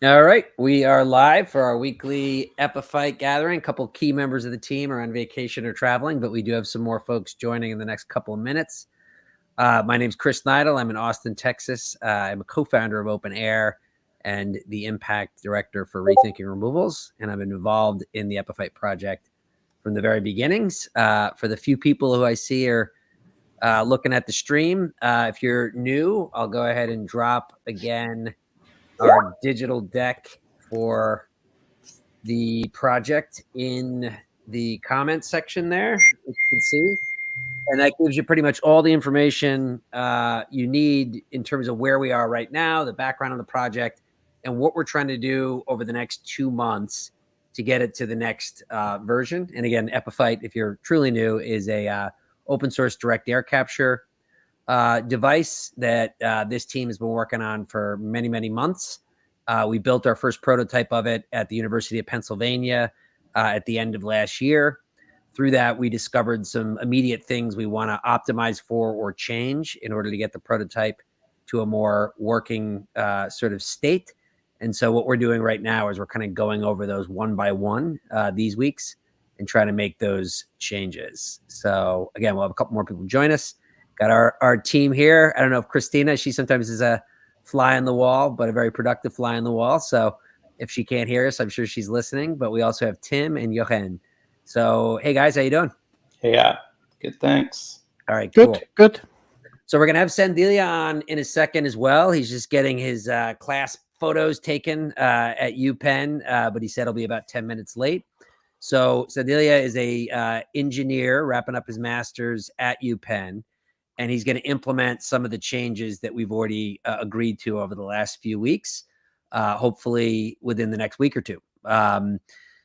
All right, we are live for our weekly Epiphyte gathering. A couple key members of the team are on vacation or traveling, but we do have some more folks joining in the next couple of minutes. My name's Chris Neidel. I'm in Austin, Texas. I'm a co-founder of Open Air and the impact director for Rethinking Removals, and I've been involved in the Epiphyte project from the very beginnings. For the few people who I see are looking at the stream, if you're new, I'll go ahead and drop again our digital deck for the project in the comments section there, as you can see. And that gives you pretty much all the information you need in terms of where we are right now, the background of the project, and what we're trying to do over the next 2 months to get it to the next version. And again, Epiphyte, if you're truly new, is a open source direct air capture device that this team has been working on for many, many months. We built our first prototype of it at the University of Pennsylvania at the end of last year. Through that, we discovered some immediate things we want to optimize for or change in order to get the prototype to a more working sort of state. And so what we're doing right now is we're kind of going over those one by one these weeks and trying to make those changes. So again, we'll have a couple more people join us. Got our team here. I don't know if Christina, she sometimes is a fly on the wall, but a very productive fly on the wall. So if she can't hear us, I'm sure she's listening. But we also have Tim and Jochen. So hey guys, how you doing? Hey, yeah, good. Thanks. All right, cool. Good. So we're gonna have Sendilia on in a second as well. He's just getting his class photos taken at UPenn, but he said he'll be about 10 minutes late. So Sendilia is a engineer wrapping up his master's at UPenn. And he's going to implement some of the changes that we've already agreed to over the last few weeks, hopefully within the next week or two.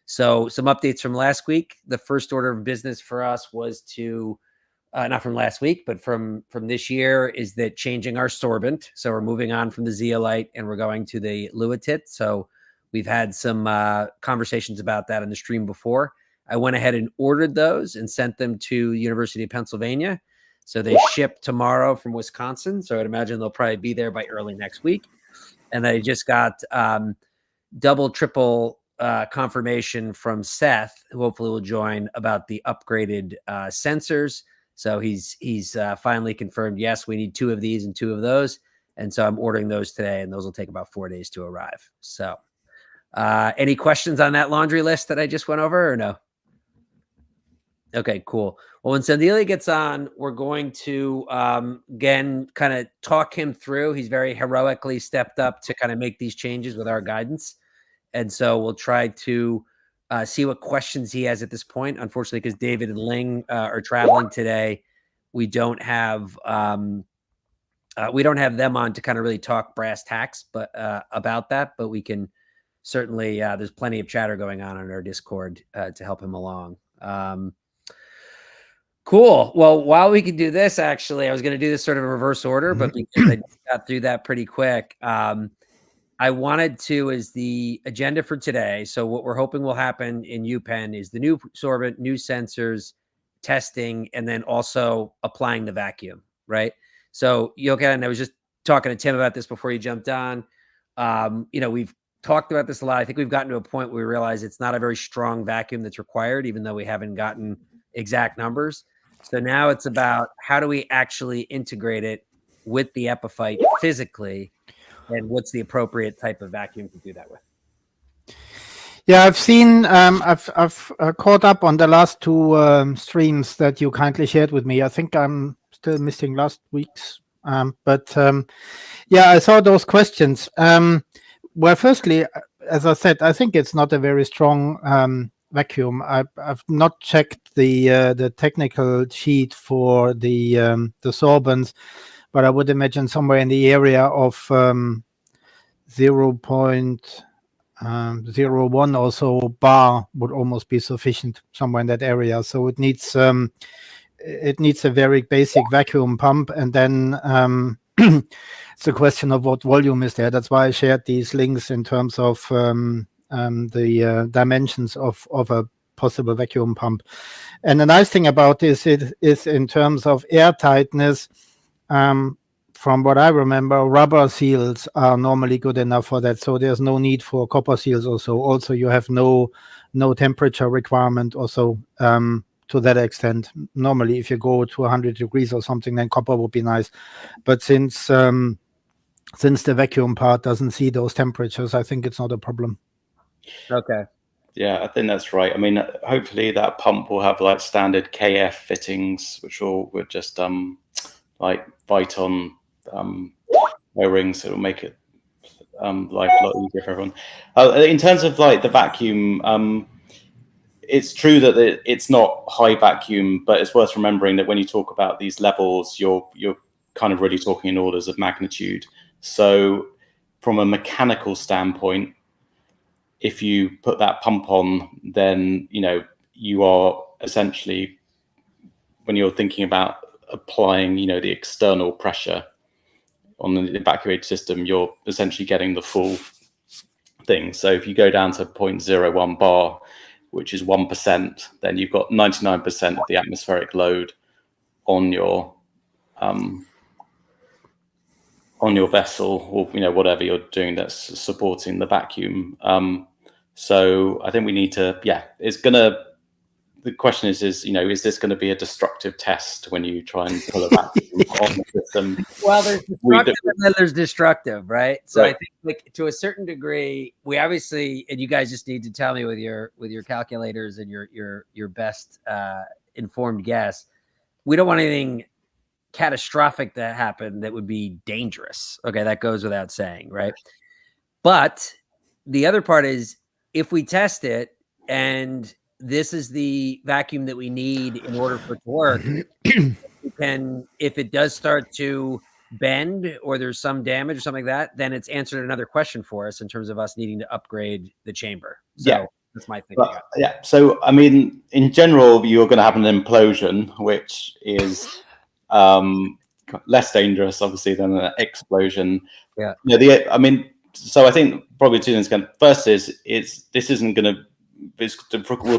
So some updates from last week. The first order of business for us was to, not from last week, but from this year, is that changing our sorbent. So we're moving on from the zeolite and we're going to the Luitit. So we've had some conversations about that in the stream before. I went ahead and ordered those and sent them to University of Pennsylvania. So they ship tomorrow from Wisconsin. So I'd imagine they'll probably be there by early next week. And I just got double, triple confirmation from Seth, who hopefully will join, about the upgraded sensors. So he's finally confirmed, yes, we need 2 of these and 2 of those. And so I'm ordering those today, and those will take about 4 days to arrive. So any questions on that laundry list that I just went over or no? Okay, cool. Well, when Sendilia gets on, we're going to, again, kind of talk him through. He's very heroically stepped up to kind of make these changes with our guidance. And so we'll try to see what questions he has at this point. Unfortunately, because David and Ling are traveling today, we don't have them on to kind of really talk brass tacks about that. But we can certainly, there's plenty of chatter going on our Discord to help him along. Cool. Well, while we can do this, actually, I was going to do this sort of in reverse order, but because I got through that pretty quick, I wanted to, as the agenda for today. So what we're hoping will happen in UPenn is the new sorbent, new sensors, testing, and then also applying the vacuum, right? So, Jochen, I was just talking to Tim about this before you jumped on. We've talked about this a lot. I think we've gotten to a point where we realize it's not a very strong vacuum that's required, even though we haven't gotten exact numbers. So now it's about how do we actually integrate it with the Epiphyte physically, and what's the appropriate type of vacuum to do that with? Yeah, I've seen. I've caught up on the last 2 streams that you kindly shared with me. I think I'm still missing last week's, but yeah, I saw those questions. Well, firstly, as I said, I think it's not a very strong vacuum. I've not checked the technical sheet for the sorbents, but I would imagine somewhere in the area of 0.01 or so bar would almost be sufficient, somewhere in that area. So it needs a very basic vacuum pump, and then it's a question of what volume is there. That's why I shared these links in terms of the dimensions of a possible vacuum pump. And the nice thing about this is in terms of air tightness, from what I remember, rubber seals are normally good enough for that. So there's no need for copper seals also. Also, you have no temperature requirement also to that extent. Normally, if you go to 100 degrees or something, then copper would be nice. But since the vacuum part doesn't see those temperatures, I think it's not a problem. Okay. Yeah, I think that's right. I mean, hopefully that pump will have like standard KF fittings, which would just like Viton O-rings. It'll make it life a lot easier for everyone. In terms of like the vacuum, it's true that it's not high vacuum, but it's worth remembering that when you talk about these levels, you're kind of really talking in orders of magnitude. So from a mechanical standpoint, if you put that pump on, then you are essentially, when you're thinking about applying the external pressure on the evacuated system, you're essentially getting the full thing. So if you go down to 0.01 bar, which is 1%, then you've got 99% of the atmospheric load on your vessel, or whatever you're doing that's supporting the vacuum. So I think we need to, the question is this going to be a destructive test when you try and pull a vacuum on the system? Well, there's destructive and then there's destructive, right? So right. I think, like, to a certain degree, we obviously, and you guys just need to tell me with your calculators and your best informed guess, we don't want anything catastrophic to happen that would be dangerous. Okay, that goes without saying, right? But the other part is, if we test it and this is the vacuum that we need in order for it to work, if it does start to bend or there's some damage or something like that, then it's answered another question for us in terms of us needing to upgrade the chamber. So that's my thinking. So I mean, in general, you're going to have an implosion, which is less dangerous, obviously, than an explosion. Yeah. So I think probably two things. First is this isn't going to. We're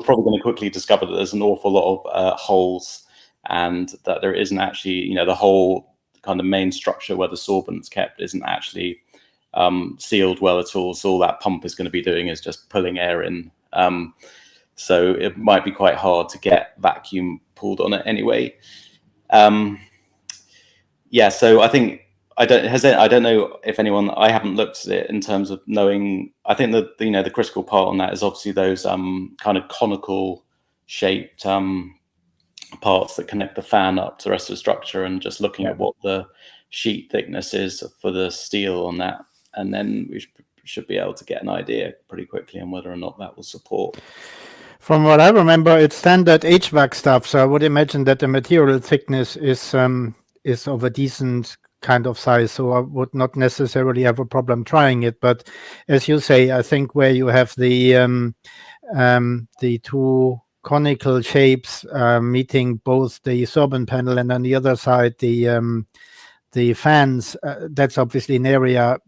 probably going to quickly discover that there's an awful lot of holes, and that there isn't actually, the whole kind of main structure where the sorbent's kept isn't actually sealed well at all. So all that pump is going to be doing is just pulling air in. So it might be quite hard to get vacuum pulled on it anyway. So I think I don't know if anyone. I haven't looked at it in terms of knowing. I think that the critical part on that is obviously those kind of conical shaped parts that connect the fan up to the rest of the structure, and just looking at what the sheet thickness is for the steel on that, and then we should be able to get an idea pretty quickly on whether or not that will support. From what I remember, it's standard HVAC stuff, so I would imagine that the material thickness is of a decent kind of size, so I would not necessarily have a problem trying it. But as you say, I think where you have the two conical shapes meeting both the sorbent panel and on the other side the fans, that's obviously an area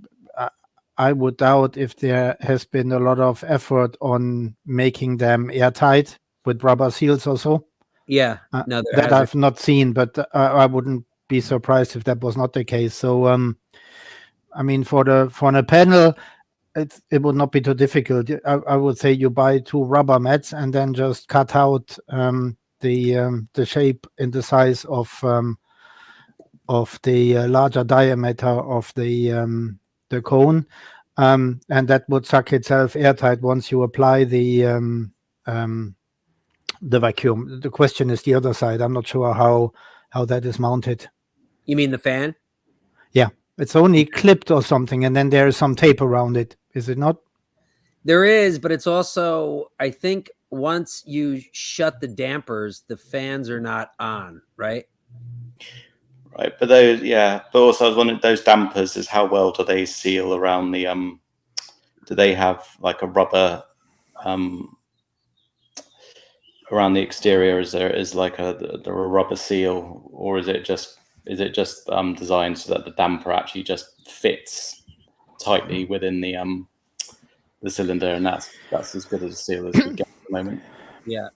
I would doubt if there has been a lot of effort on making them airtight with rubber seals or so. Yeah, no, that I've not seen, but I wouldn't be surprised if that was not the case. So, I mean, for a panel, it would not be too difficult. I would say you buy 2 rubber mats and then just cut out the shape in the size of the larger diameter of the cone, and that would suck itself airtight once you apply the vacuum. The question is the other side. I'm not sure how that is mounted. You mean the fan? Yeah, it's only clipped or something, and then there is some tape around it. Is it not? There is, but it's also, I think, once you shut the dampers, the fans are not on, right? Right, but those, but also I was wondering, those dampers, is how well do they seal around the do they have like a rubber around the exterior? Is there like a rubber seal, or is it just designed so that the damper actually just fits tightly within the cylinder, and that's as good as a seal as we get at the moment? Yeah.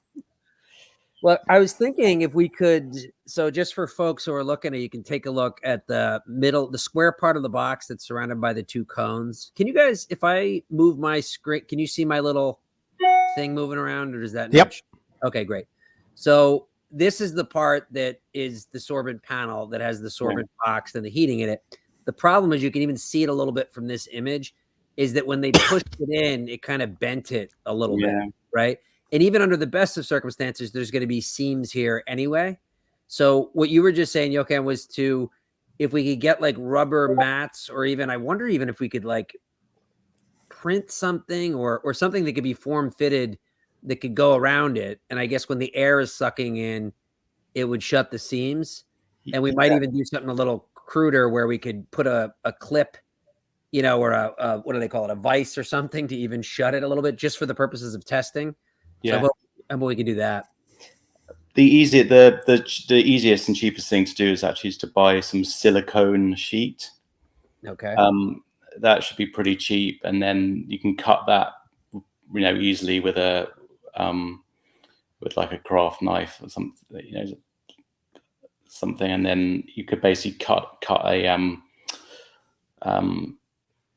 Well, I was thinking if we could, so just for folks who are looking at, you can take a look at the middle, the square part of the box that's surrounded by the two cones. Can you guys, if I move my screen, can you see my little thing moving around, or does that Yep. Okay, great. So this is the part that is the sorbent panel that has the sorbent box and the heating in it. The problem is, you can even see it a little bit from this image, is that when they pushed it in, it kind of bent it a little bit, right? And even under the best of circumstances, there's going to be seams here anyway. So what you were just saying, Jochen, was to, if we could get like rubber mats, or even, I wonder even if we could like print something or something that could be form fitted that could go around it. And I guess when the air is sucking in, it would shut the seams. And we might even do something a little cruder where we could put a clip, you know, or a what do they call it? A vise or something to even shut it a little bit, just for the purposes of testing. Yeah. So I hope we could do that. The easiest and cheapest thing to do is actually to buy some silicone sheet. Okay. That should be pretty cheap, and then you can cut that, you know, easily with a with like a craft knife or something, you know, something, and then you could basically cut a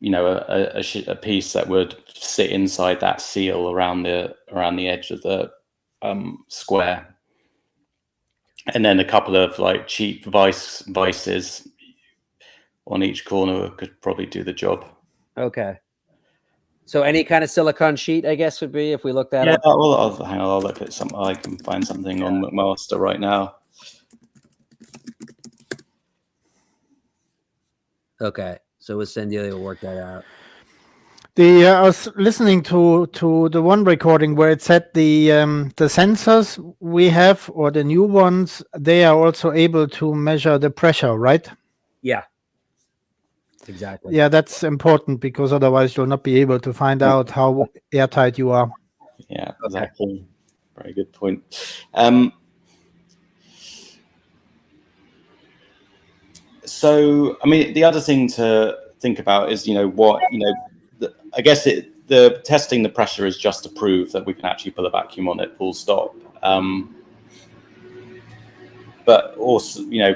you know, a piece that would sit inside that seal around the edge of the square, and then a couple of like cheap vices on each corner could probably do the job. Okay. So any kind of silicone sheet, I guess, would be, if we look that up. Well, hang on, I'll look at some. I can find something on McMaster right now. Okay, so with Sendelia, we'll work that out. I was listening to the one recording where it said the sensors we have, or the new ones, they are also able to measure the pressure, right? Yeah. Exactly. Yeah, that's important, because otherwise you'll not be able to find out how airtight you are. Yeah, exactly. Very good point. So, I mean, the other thing to think about is, you know, I guess the testing the pressure is just to prove that we can actually pull a vacuum on it, full stop. But also, you know,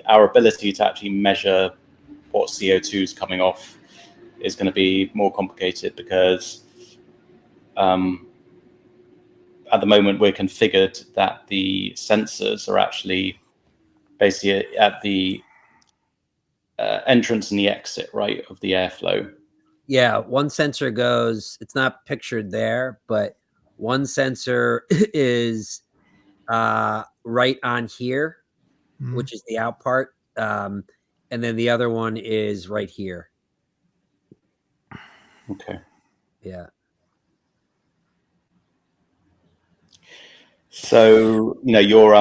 our ability to actually measure what CO2 is coming off is going to be more complicated, because at the moment we're configured that the sensors are actually basically at the entrance and the exit, right, of the airflow. Yeah, one sensor goes, it's not pictured there, but one sensor is right on here, which is the out part. And then the other one is right here. Okay. Yeah. So, you know, your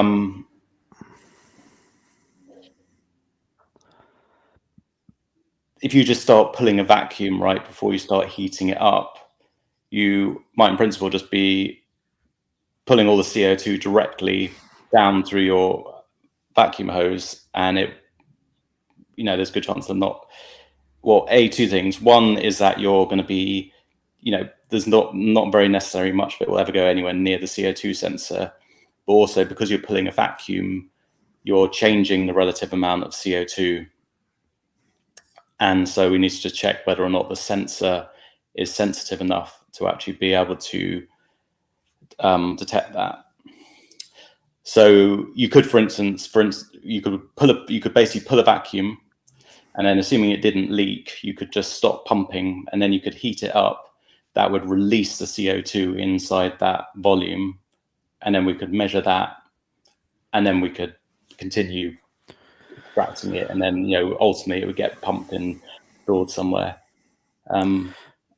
if you just start pulling a vacuum right before you start heating it up, you might in principle just be pulling all the CO2 directly down through your vacuum hose, and it, you know, there's a good chance of not, well, two things. One is that you're going to be, you know, there's not very necessary much of it will ever go anywhere near the CO2 sensor, but also because you're pulling a vacuum, you're changing the relative amount of CO2. And so we need to just check whether or not the sensor is sensitive enough to actually be able to detect that. So you could, for instance, you could basically pull a vacuum, and then assuming it didn't leak, you could just stop pumping, and then you could heat it up. That would release the CO2 inside that volume, and then we could measure that, and then we could continue extracting it, and then, you know, ultimately it would get pumped and stored somewhere. I'm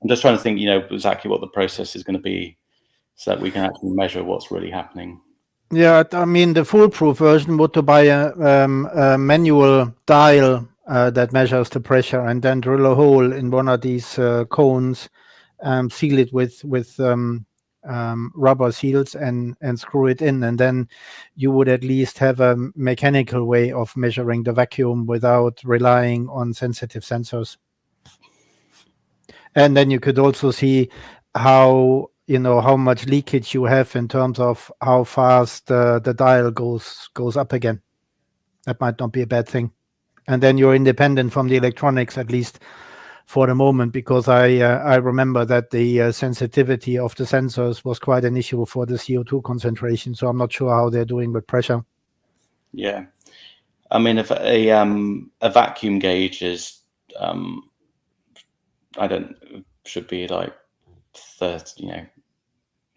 just trying to think, you know, exactly what the process is going to be, so that we can actually measure what's really happening. Yeah, I mean, the foolproof version would to buy a manual dial that measures the pressure, and then drill a hole in one of these cones, seal it with rubber seals, and screw it in, and then you would at least have a mechanical way of measuring the vacuum without relying on sensitive sensors. And then you could also see how how much leakage you have in terms of how fast the dial goes up again. That might not be a bad thing. And then you're independent from the electronics, at least for the moment, because I remember that the sensitivity of the sensors was quite an issue for the CO2 concentration. So I'm not sure how they're doing with pressure. Yeah, I mean, if a vacuum gauge is, should be like 30,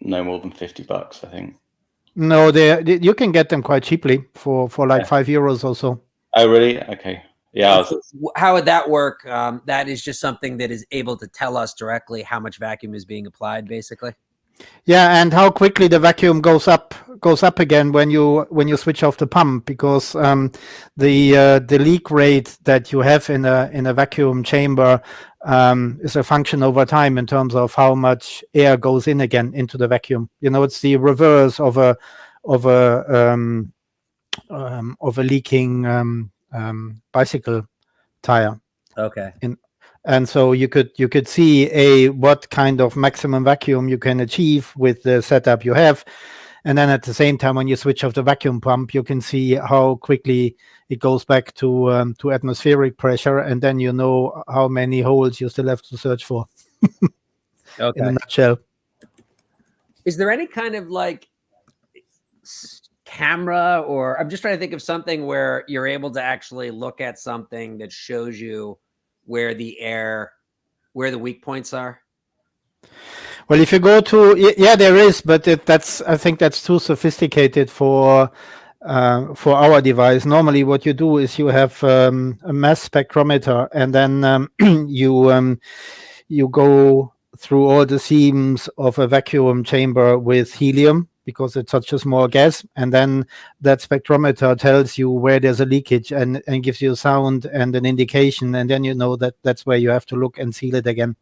no more than $50, I think. No, you can get them quite cheaply for like €5 or so. Oh, really? Okay. Yeah. How would that work? That is just something that is able to tell us directly how much vacuum is being applied, basically. Yeah, and how quickly the vacuum goes up again when you switch off the pump, because the leak rate that you have in a vacuum chamber is a function over time in terms of how much air goes in again into the vacuum. It's the reverse of a leaking bicycle tire. Okay. And so you could see what kind of maximum vacuum you can achieve with the setup you have, and then at the same time, when you switch off the vacuum pump, you can see how quickly it goes back to atmospheric pressure, and then you know how many holes you still have to search for. Okay. In a nutshell. Is there any kind of like camera, or I'm just trying to think of something where you're able to actually look at something that shows you where the weak points are? Well, if you go to, there is, but I think that's too sophisticated for our device. Normally, what you do is you have a mass spectrometer, and then you go through all the seams of a vacuum chamber with helium, because it's such a small gas, and then that spectrometer tells you where there's a leakage and gives you a sound and an indication, and then you know that that's where you have to look and seal it again.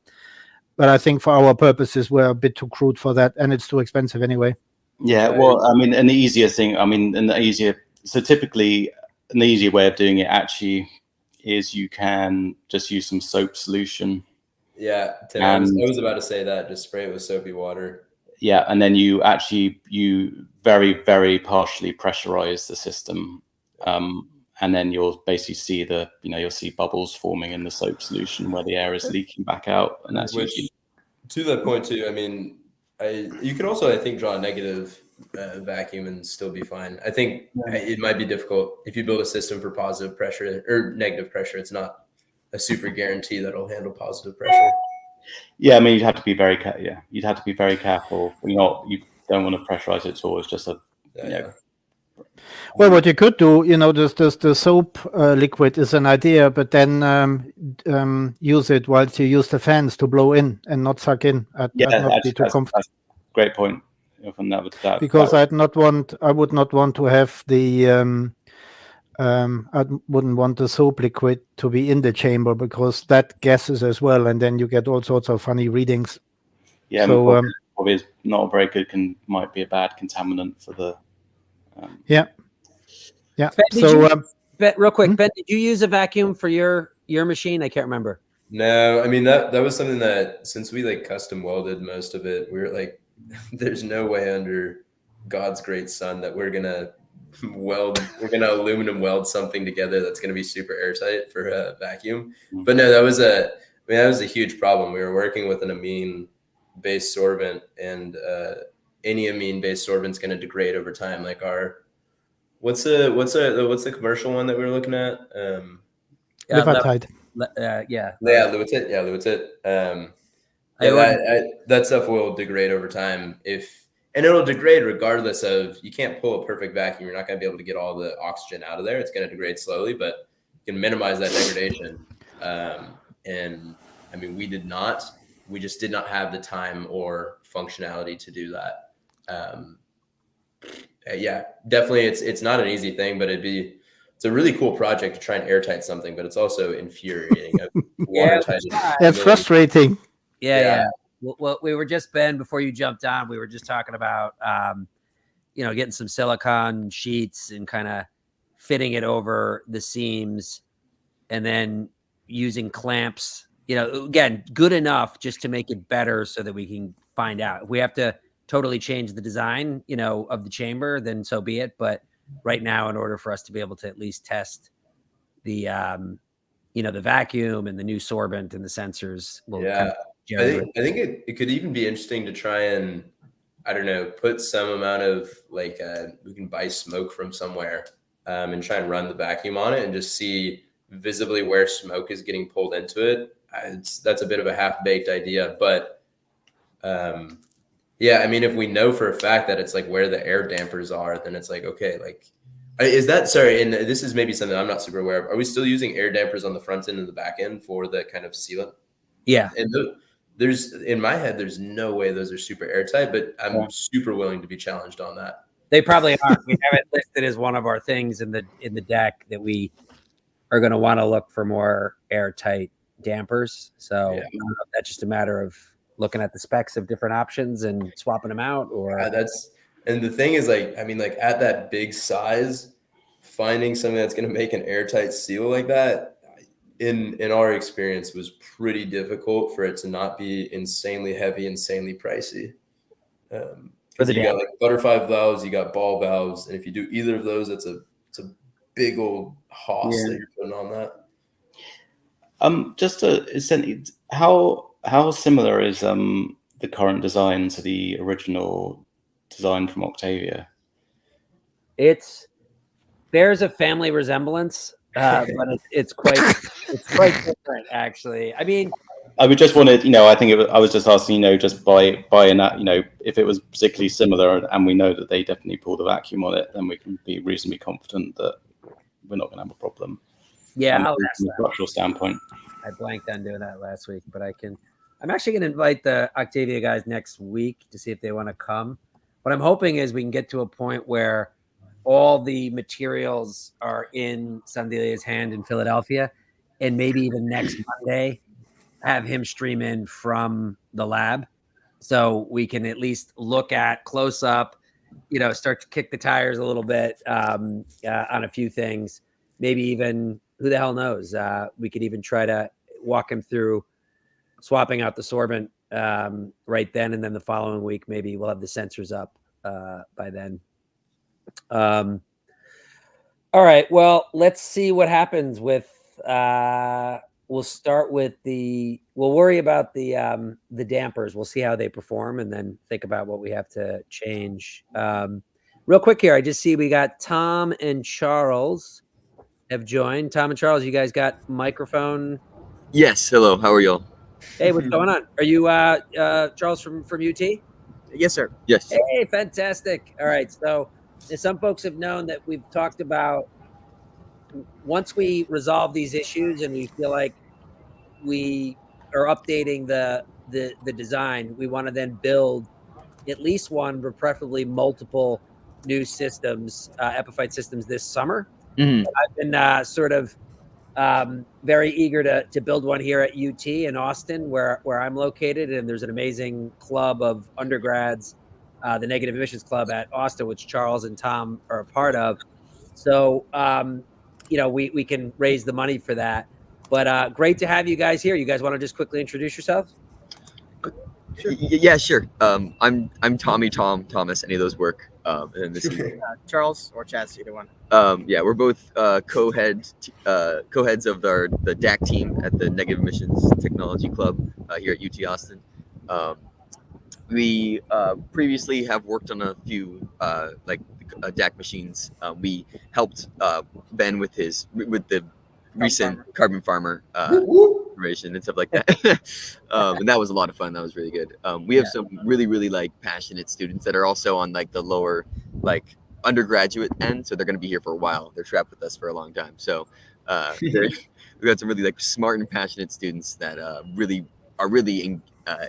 But I think for our purposes, we're a bit too crude for that, and it's too expensive anyway. Yeah, well, I mean, so typically an easier way of doing it actually is you can just use some soap solution. Yeah, Tim, I was about to say that, just spray it with soapy water. Yeah, and then you very, very partially pressurize the system, and then you'll basically see you'll see bubbles forming in the soap solution where the air is leaking back out, and that's usually. To that point too, I mean, you could also, I think, draw a negative vacuum and still be fine. I think it might be difficult if you build a system for positive pressure or negative pressure. It's not a super guarantee that it'll handle positive pressure. Yeah, I mean, you'd have to be very careful. You don't want to pressurize it at all. It's just Well, what you could do, the soap liquid is an idea, but then use it whilst you use the fans to blow in and not suck in. That's great point. Because I would not want to have I wouldn't want the soap liquid to be in the chamber, because that gases as well, and then you get all sorts of funny readings. Yeah, so probably is not a very good. Might be a bad contaminant for the. Yeah. Ben, real quick, Ben, did you use a vacuum for your machine? I can't remember. No, I mean that was something that, since we custom welded most of it, we were like, there's no way under God's great sun that we're gonna aluminum weld something together that's gonna be super airtight for a vacuum. But no, that was a huge problem. We were working with an amine based sorbent, and any amine based sorbent's gonna degrade over time. Like what's the commercial one that we were looking at? Epiphyte. Luitit. That stuff will degrade over time and it'll degrade regardless of, you can't pull a perfect vacuum. You're not going to be able to get all the oxygen out of there. It's going to degrade slowly, but you can minimize that degradation. And I mean, we just did not have the time or functionality to do that. Yeah, definitely. It's not an easy thing, but it's a really cool project to try and airtight something, but it's also infuriating. It's frustrating. Yeah. Well, we were just, Ben, before you jumped on, we were just talking about, getting some silicone sheets and kind of fitting it over the seams, and then using clamps, again, good enough just to make it better so that we can find out. If we have to totally change the design, of the chamber, then so be it. But right now, in order for us to be able to at least test the, the vacuum and the new sorbent and the sensors, will I think it could even be interesting to try and, I don't know, put some amount of like we can buy smoke from somewhere and try and run the vacuum on it and just see visibly where smoke is getting pulled into it. That's a bit of a half-baked idea, but I mean, if we know for a fact that it's like where the air dampers are, then it's like, okay, like, is that, sorry, and this is maybe something I'm not super aware of. Are we still using air dampers on the front end and the back end for the kind of sealant? Yeah. And there's, in my head, there's no way those are super airtight, but I'm super willing to be challenged on that. They probably are. We have it listed as one of our things in the deck that we are going to want to look for more airtight dampers. So that's just a matter of looking at the specs of different options and swapping them out. Or and the thing is, like, I mean, like at that big size, finding something that's going to make an airtight seal like that, in our experience, was pretty difficult for it to not be insanely heavy, insanely pricey. Because you got like butterfly valves, you got ball valves, and if you do either of those, it's a big old hoss that you're putting on that. How similar is the current design to the original design from Octavia? There's a family resemblance, but it's quite different, actually. I mean, I would just wanted, I think I was just asking, just by if it was particularly similar and we know that they definitely pull the vacuum on it, then we can be reasonably confident that we're not going to have a problem. Yeah, from a structural standpoint. I blanked on doing that last week, but I'm actually going to invite the Octavia guys next week to see if they want to come. What I'm hoping is we can get to a point where all the materials are in Sandelia's hand in Philadelphia, and maybe even next Monday have him stream in from the lab, so we can at least look at close up, start to kick the tires a little bit on a few things. Maybe even, who the hell knows, we could even try to walk him through swapping out the sorbent right then, and then the following week maybe we'll have the sensors up by then. All right, well, let's see what happens with we'll start with we'll worry about the dampers. We'll see how they perform and then think about what we have to change. Real quick here, I just see we got Tom and Charles have joined. Tom and Charles, you guys got microphone? Yes. Hello. How are y'all? Hey, what's going on? Are you Charles from UT? Yes, sir. Yes. Hey, fantastic. All right. So some folks have known that we've talked about, once we resolve these issues and we feel like we are updating the design, we want to then build at least one, but preferably multiple new systems, Epiphyte systems this summer. Mm-hmm. I've been sort of very eager to build one here at UT in Austin, where I'm located, and there's an amazing club of undergrads, the Negative Emissions Club at Austin, which Charles and Tom are a part of. So we can raise the money for that. But great to have you guys here. You guys want to just quickly introduce yourselves? Sure. Yeah, sure. I'm Tommy, Thomas. Any of those work? And then this is Charles or Chaz, either one. Yeah, we're both co-heads of the DAC team at the Negative Emissions Technology Club here at UT Austin. We previously have worked on a few DAC machines. We helped Ben with the recent Carbon Farmer information and stuff like that. And that was a lot of fun. That was really good. We have some really, really passionate students that are also on the lower undergraduate end, so they're going to be here for a while. They're trapped with us for a long time. So we've got some really smart and passionate students that really are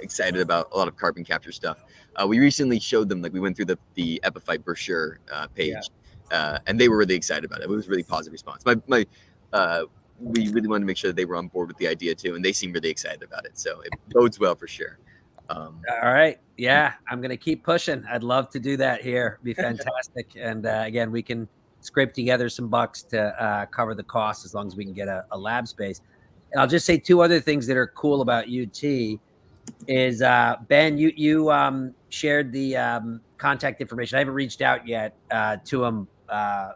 excited about a lot of carbon capture stuff. We recently showed them, we went through the Epiphyte brochure page, and they were really excited about it. It was a really positive response. We really wanted to make sure that they were on board with the idea too, and they seem really excited about it. So it bodes well for sure. All right. Yeah, I'm going to keep pushing. I'd love to do that here. It'd be fantastic. And again, we can scrape together some bucks to cover the cost as long as we can get a lab space. And I'll just say two other things that are cool about UT. is Ben. You shared the contact information. I haven't reached out yet to him. I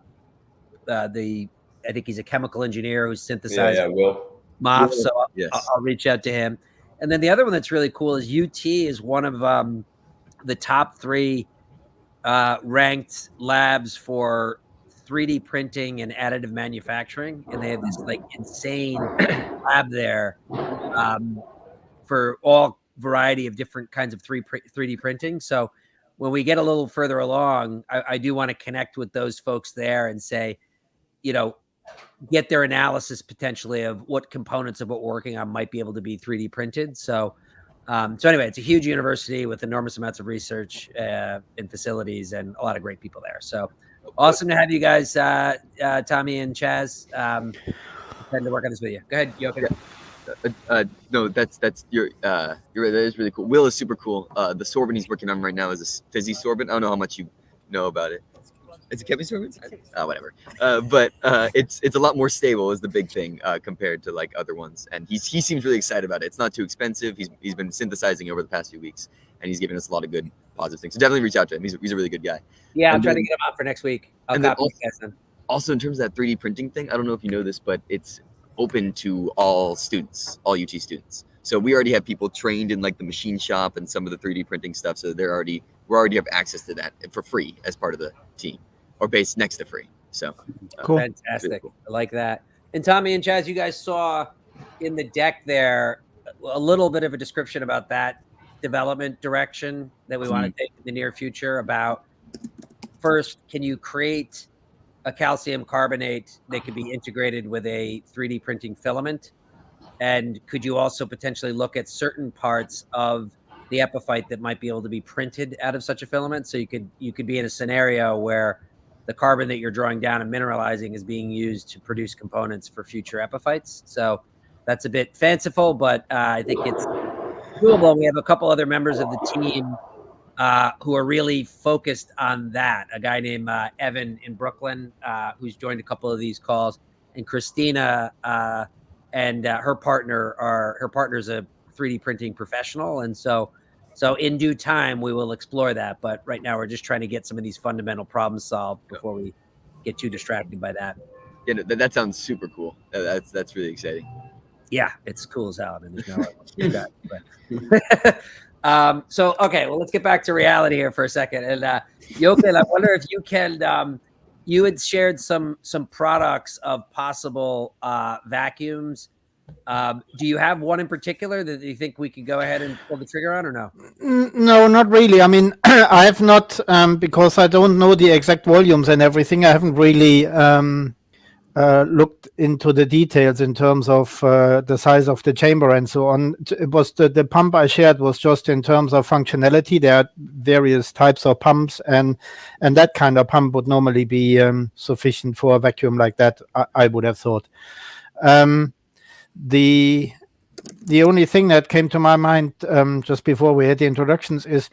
think he's a chemical engineer who's synthesized Will. MOF. So Yes. I'll reach out to him. And then the other one that's really cool is UT is one of the top 3 ranked labs for 3D printing and additive manufacturing, and they have this like insane lab there for all variety of different kinds of 3D printing. So when we get a little further along, I do want to connect with those folks there and say, get their analysis potentially of what components of what we're working on might be able to be 3D printed. So anyway, it's a huge university with enormous amounts of research and facilities and a lot of great people there. So awesome to have you guys, Tommy and Chaz. Excited to work on this video. Go ahead, Jochen. No, that's you're right. That is really cool. Will is super cool. The sorbent he's working on right now is a fizzy sorbent. I don't know how much you know about it. It's a chemistry sorbent? Whatever. But it's a lot more stable is the big thing compared to like other ones. And he seems really excited about it. It's not too expensive. He's been synthesizing over the past few weeks, and he's giving us a lot of good positive things. So definitely reach out to him. He's a really good guy. Yeah, I'll try to get him on for next week. I'll copy you guys then. Also, in terms of that 3D printing thing, I don't know if you know this, but it's open to all students, all UT students. So we already have people trained in like the machine shop and some of the 3D printing stuff. So we already have access to that for free as part of the team, or based next to free. So Cool. Fantastic. Really cool. I like that. And Tommy and Chaz, you guys saw in the deck there a little bit of a description about that development direction that we want to take in the near future. About first, can you create a calcium carbonate that could be integrated with a 3D printing filament? And could you also potentially look at certain parts of the epiphyte that might be able to be printed out of such a filament? So you could be in a scenario where the carbon that you're drawing down and mineralizing is being used to produce components for future epiphytes. So that's a bit fanciful, but I think it's doable. We have a couple other members of the team who are really focused on that. A guy named Evan in Brooklyn, who's joined a couple of these calls, and Christina and her partner's a 3D printing professional. And so in due time, we will explore that. But right now, we're just trying to get some of these fundamental problems solved before we get too distracted by that. Yeah, that sounds super cool. That's really exciting. Yeah, it's cool as hell. I mean, there's no way. So, okay, well, let's get back to reality here for a second. And Jochen, I wonder if you can, you had shared some products of possible vacuums. Do you have one in particular that you think we could go ahead and pull the trigger on, or no? No, not really. I mean, I have not, because I don't know the exact volumes and everything. I haven't really looked into the details in terms of the size of the chamber and so on. It was the pump I shared was just in terms of functionality. There are various types of pumps, and that kind of pump would normally be sufficient for a vacuum like that, I would have thought. The only thing that came to my mind just before we had the introductions is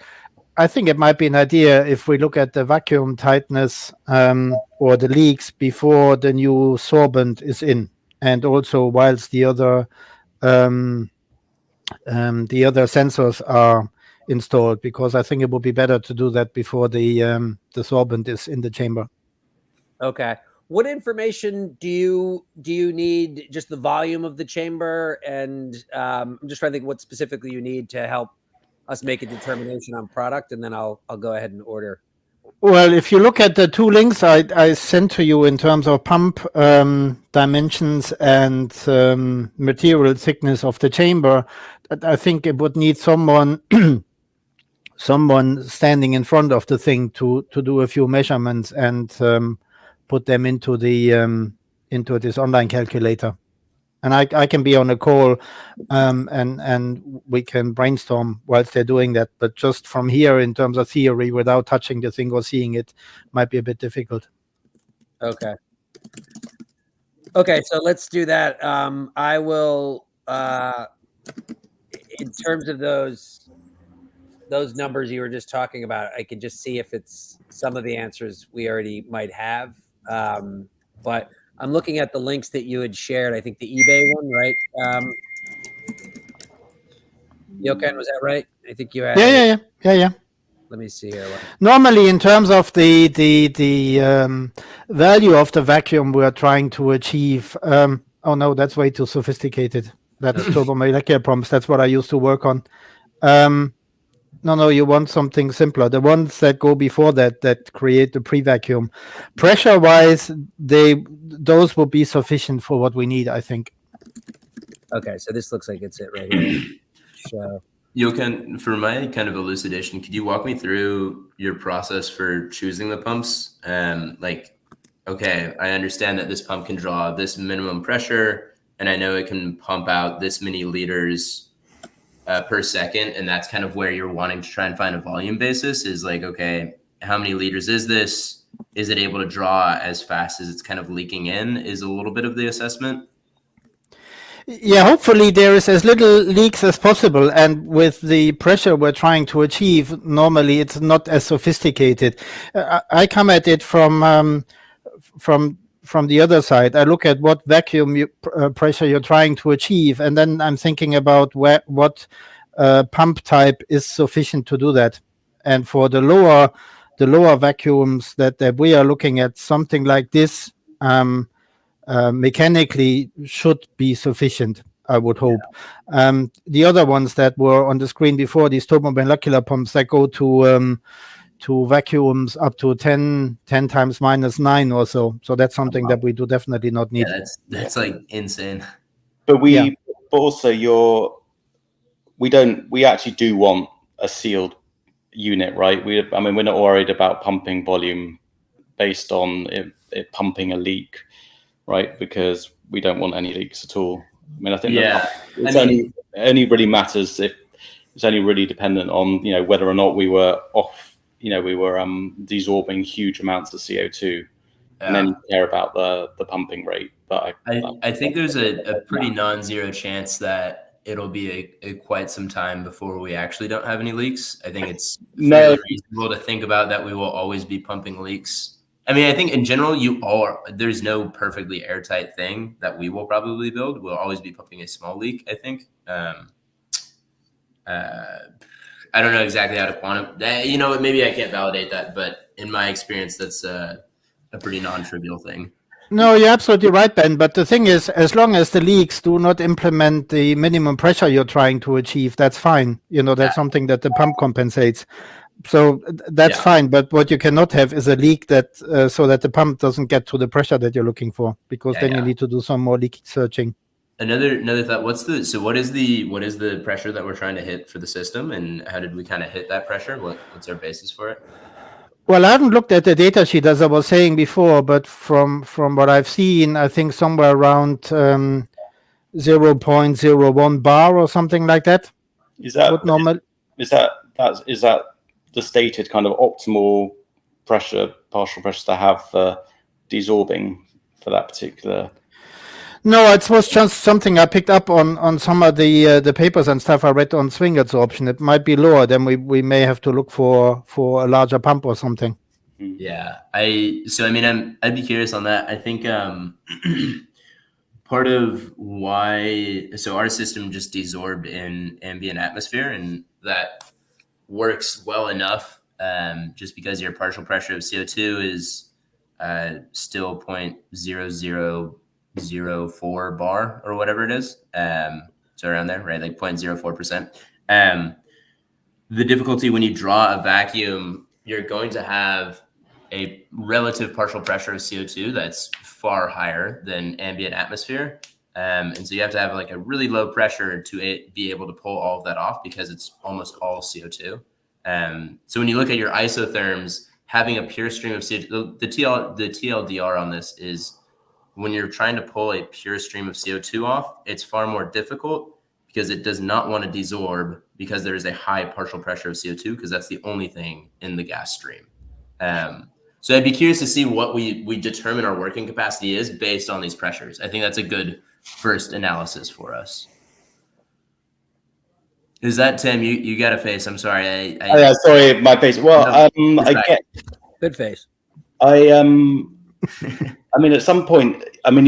I think it might be an idea if we look at the vacuum tightness or the leaks before the new sorbent is in, and also whilst the other sensors are installed, because I think it would be better to do that before the sorbent is in the chamber. Okay. What information do you need? Just the volume of the chamber, and I'm just trying to think what specifically you need to help us make a determination on product, and then I'll go ahead and order. Well, if you look at the two links I sent to you in terms of pump dimensions and material thickness of the chamber, I think it would need someone standing in front of the thing to do a few measurements and put them into this online calculator. And I can be on a call and we can brainstorm whilst they're doing that. But just from here, in terms of theory, without touching the thing or seeing it, might be a bit difficult. Okay. Okay, so let's do that. I will, in terms of those numbers you were just talking about, I can just see if it's some of the answers we already might have. But I'm looking at the links that you had shared. I think the eBay one, right? Jochen, was that right? I think you had. Yeah. Let me see here. Normally, in terms of the value of the vacuum we are trying to achieve. Oh no, that's way too sophisticated. That's turbomolecular pumps. That's what I used to work on. No, you want something simpler. The ones that go before that create the pre-vacuum. Pressure-wise, those will be sufficient for what we need, I think. Okay, so this looks like it's it right here. So, Jochen, for my kind of elucidation, could you walk me through your process for choosing the pumps? Okay, I understand that this pump can draw this minimum pressure, and I know it can pump out this many liters per second, and that's kind of where you're wanting to try and find a volume basis is like, okay, how many liters is this? Is it able to draw as fast as it's kind of leaking in is a little bit of the assessment. Yeah, hopefully there is as little leaks as possible, and with the pressure we're trying to achieve, normally it's not as sophisticated. I come at it from the other side. I look at what vacuum pressure you're trying to achieve, and then I'm thinking about what pump type is sufficient to do that. And for the lower vacuums that we are looking at, something like this. Mechanically should be sufficient, I would hope. Yeah. The other ones that were on the screen before, these turbomolecular pumps that go to vacuums up to 10 times -9 or so. So that's something that we do definitely not need. Yeah, that's like insane. But also we actually do want a sealed unit, right? We're not worried about pumping volume based on it pumping a leak. Right, because we don't want any leaks at all. I mean, I think only really matters if it's only really dependent on whether or not we were off. We were desorbing huge amounts of CO2, and then you care about the pumping rate. But I think there's a pretty non-zero chance that it'll be a quite some time before we actually don't have any leaks. I think it's fairly reasonable to think about that we will always be pumping leaks. I mean, I think in general, there's no perfectly airtight thing that we will probably build. We'll always be pumping a small leak, I think. I don't know exactly how to quantify. Maybe I can't validate that, but in my experience, that's a pretty non-trivial thing. No, you're absolutely right, Ben. But the thing is, as long as the leaks do not implement the minimum pressure you're trying to achieve, that's fine. That's something that the pump compensates. So that's fine, but what you cannot have is a leak that so that the pump doesn't get to the pressure that you're looking for, because then you need to do some more leak searching. Another thought. What is the pressure that we're trying to hit for the system, and how did we kind of hit that pressure? What's our basis for it? Well, I haven't looked at the data sheet as I was saying before, but from what I've seen, I think somewhere around 0.01 bar or something like that. Is that normal? Is that the stated kind of optimal partial pressure to have desorbing for that particular? No, it was just something I picked up on some of the papers and stuff I read on swing adsorption. It might be lower, then we may have to look for a larger pump or something. Yeah, I'd be curious on that. I think part of why our system just desorbed in ambient atmosphere, and that works well enough just because your partial pressure of CO2 is still 0.0004 bar or whatever it is. So around there, right? Like 0.04%. The difficulty when you draw a vacuum, you're going to have a relative partial pressure of CO2 that's far higher than ambient atmosphere. And so you have to have like a really low pressure to be able to pull all of that off, because it's almost all CO2. So when you look at your isotherms, having a pure stream of CO2, the TLDR on this is when you're trying to pull a pure stream of CO2 off, it's far more difficult because it does not want to desorb, because there is a high partial pressure of CO2, because that's the only thing in the gas stream. So I'd be curious to see what we determine our working capacity is based on these pressures. I think that's a good first analysis for us. Is that Tim? You got a face. I'm sorry. Sorry, my face. Well, I get good face. I mean, at some point, I mean,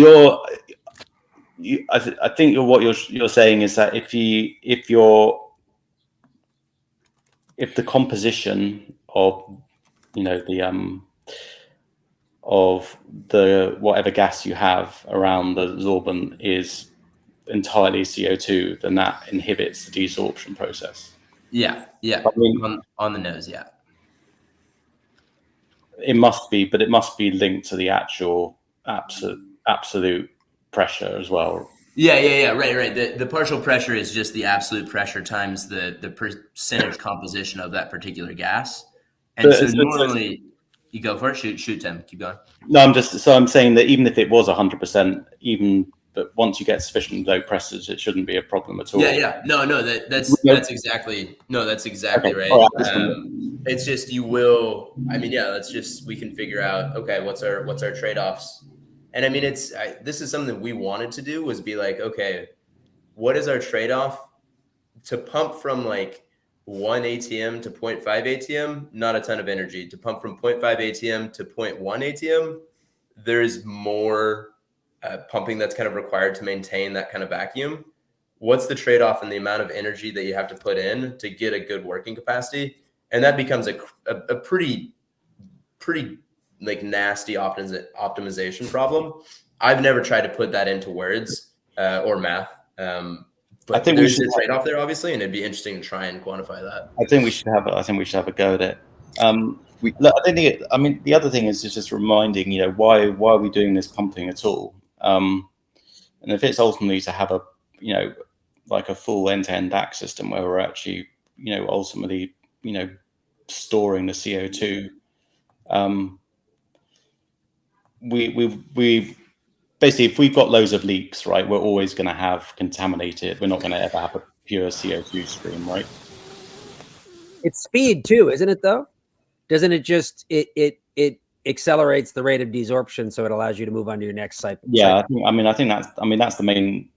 I think what you're saying is that if you're if the composition of, of the whatever gas you have around the sorbent is entirely CO2, then that inhibits the desorption process. Yeah. I mean, on the nose, yeah. It must be, but it must be linked to the actual absolute pressure as well. Yeah. Right. The partial pressure is just the absolute pressure times the percentage composition of that particular gas. And so normally you go for it. Shoot, Tim. Keep going. No, I'm saying that even if it was 100%, but once you get sufficient low pressures, it shouldn't be a problem at all. Yeah. No, that's exactly Okay. Right. Right. It's just you will. I mean, yeah. We can figure out. Okay, what's our trade-offs? And I mean, this is something that we wanted to do, was be like, okay, what is our trade-off to pump from like 1 ATM to 0.5 ATM? Not a ton of energy. To pump from 0.5 ATM to 0.1 ATM, there's more pumping that's kind of required to maintain that kind of vacuum. What's the trade-off in the amount of energy that you have to put in to get a good working capacity? And that becomes a pretty like nasty optimization problem. I've never tried to put that into words or math. But I think there's a trade-off there, obviously, and it'd be interesting to try and quantify that. I think we should have a go at it. The other thing is just reminding, why are we doing this pumping at all? And if it's ultimately to have like a full end-to-end DAC system where we're actually, ultimately, storing the CO2, we basically, if we've got loads of leaks, right, we're always going to have contaminated. We're not going to ever have a pure CO2 stream, right? It's speed too, isn't it? Though, doesn't it just it accelerates the rate of desorption, so it allows you to move on to your next cycle? Yeah, I think that's the main.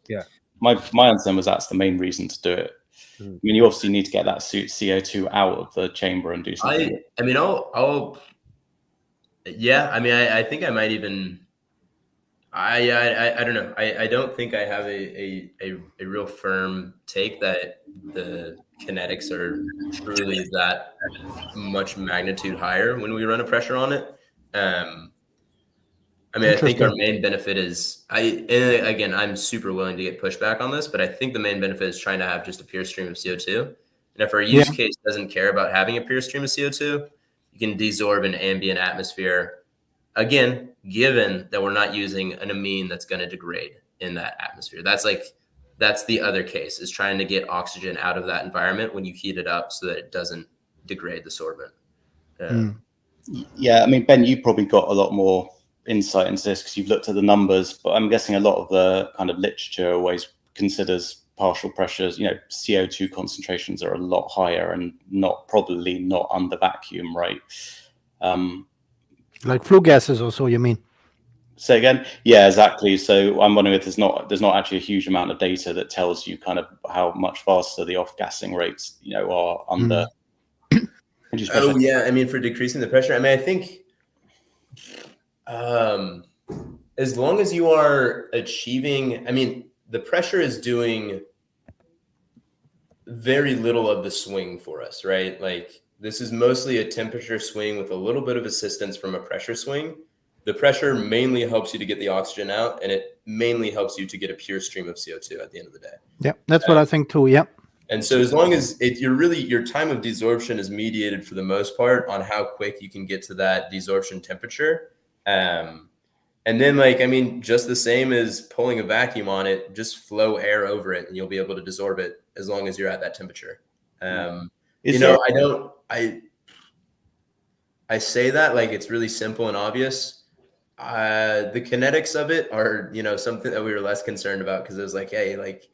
Yeah, my understanding was that's the main reason to do it. I mean, you obviously need to get that CO2 out of the chamber and do something. I think I might even. I don't know. I don't think I have a real firm take that the kinetics are truly that much magnitude higher when we run a pressure on it. I think our main benefit is again, I'm super willing to get pushback on this, but I think the main benefit is trying to have just a pure stream of CO2. And if our use case doesn't care about having a pure stream of CO2, you can desorb an ambient atmosphere. Again, given that we're not using an amine that's going to degrade in that atmosphere. That's the other case, is trying to get oxygen out of that environment when you heat it up so that it doesn't degrade the sorbent. Yeah, I mean, Ben, you've probably got a lot more insight into this because you've looked at the numbers, but I'm guessing a lot of the kind of literature always considers partial pressures, CO2 concentrations are a lot higher and probably not under vacuum, right? Like flue gases or so, you mean? Say again? Yeah, exactly. So I'm wondering if there's not actually a huge amount of data that tells you kind of how much faster the off-gassing rates, are under. Oh yeah, I mean, for decreasing the pressure, I think as long as you are achieving, the pressure is doing very little of the swing for us, right? Like, this is mostly a temperature swing with a little bit of assistance from a pressure swing. The pressure mainly helps you to get the oxygen out, and it mainly helps you to get a pure stream of CO2 at the end of the day. Yeah, that's what I think too. Yeah. And so as long as your time of desorption is mediated for the most part on how quick you can get to that desorption temperature. And then just the same as pulling a vacuum on it, just flow air over it and you'll be able to desorb it as long as you're at that temperature. I say that like it's really simple and obvious. The kinetics of it are, something that we were less concerned about, because it was like, hey, like,